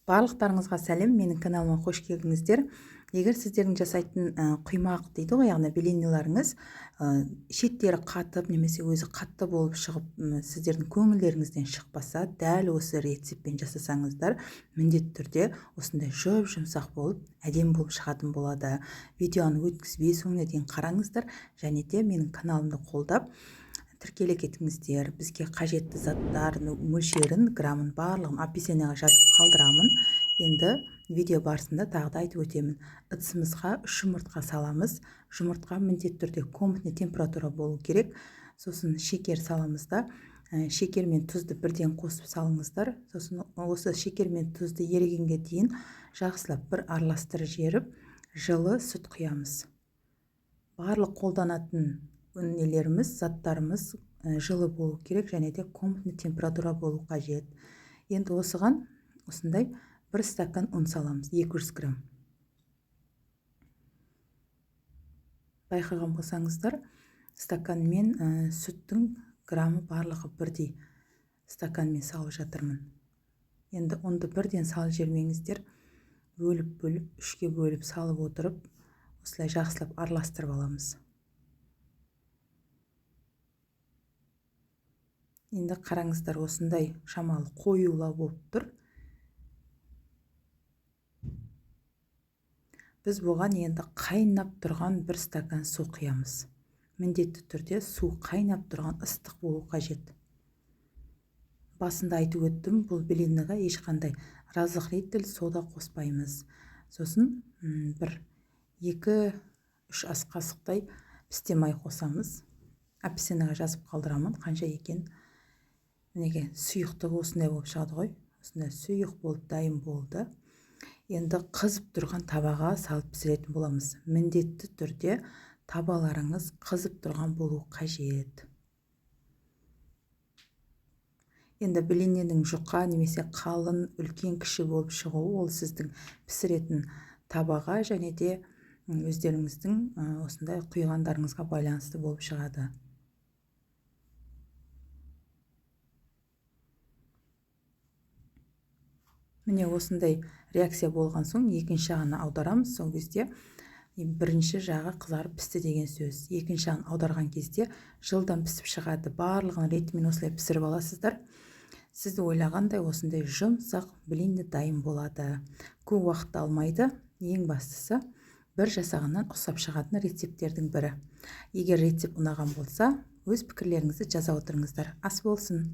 Барлықтарыңызға сәлем, менің каналыма қош келдіңіздер. Егер сіздердің жасайтын құймақ дейді ғой, яғни беленелеріңіз шеттері қатып немесе өзі қатты болып шығып, сіздердің көңілдеріңізден шықпаса, дәл осы рецептпен жасасаңыздар, міндетті түрде осындай жұмсақ болып, әдемі болып шығатын болады. Видеоны өткізбей соңына дейін қараңыздар, және де менің каналымды қолдап тіркеле кетіңіздер. Бізге қажетті заттарын, мөлшерін, грамын барлығын описаниеға жазып қалдырамын. Енді видео барысында тағы да айтып өтемін. Ыдысымызға 3 жұмыртқа саламыз. Жұмыртқа міндетті түрде комнатный температура болу керек. Сосын шекер саламыз да, шекер мен тұзды бірден қосып салыңыздар. Сосын осы шекер мен тұзды ерігенге дейін жақсылап бір араластырып жіберіп, жылы сүт құямыз. Барлық қолданатын нелеріміз, заттарымыз жылы болу керек, және де комнатный температура болу қажет. Енді осыған осындай 1 стакан ұн саламыз, 200 грамм. Байқаған болсаңыздар, стаканмен сүттің граммы барлығы бірдей стаканмен салып жатырмын. Енді ұнды бірден салып жібермеңіздер, бөліп 3-ке бөліп салып отырып, осылай жақсылап араластырып аламыз. Енді қараңыздар, осындай шамалы қоюлау болып тұр. Біз бұған енді қайнап тұрған 1 стакан су құямыз. Міндетті түрде су қайнап тұрған ыстық болу қажет. Басында айтып өттім, бұл беленеге ешқандай разрыхлитель сода қоспаймыз. Сосын 2-3 ас қасықтай пісте май қосамыз. Описаниеға жазып қалдырамын, қанша екен. Мінеге сұйықтығы осындай болып шығады ғой. Осындай сұйық болып дайын болды. Енді қызып тұрған табаға салып пісіретін боламыз. Міндетті түрде табаларыңыз қызып тұрған болу қажет. Енді белененің жұқа немесе қалың, үлкен кіші болып шығуы ол сіздің пісіретін табаға және де өздеріңіздің осындай құйғандарыңызға байланысты болып шығады. Міне осындай реакция болған соң екінші жағына аударамыз. Сол кезде бірінші жағы қызарып пісті деген сөз. Екінші жағын аударған кезде жылдан пісіп шығады. Барлығын ретімен осылай пісіріп аласыздар. Сізді ойлағандай осындай жұмсақ белене дайын болады. Көп уақыт алмайды. Ең бастысы бір жасағаннан ұқсап шығатын рецепттердің бірі. Егер рецепт ұнаған болса, өз пікірлеріңізді жаза отырыңыздар. Ас болсын!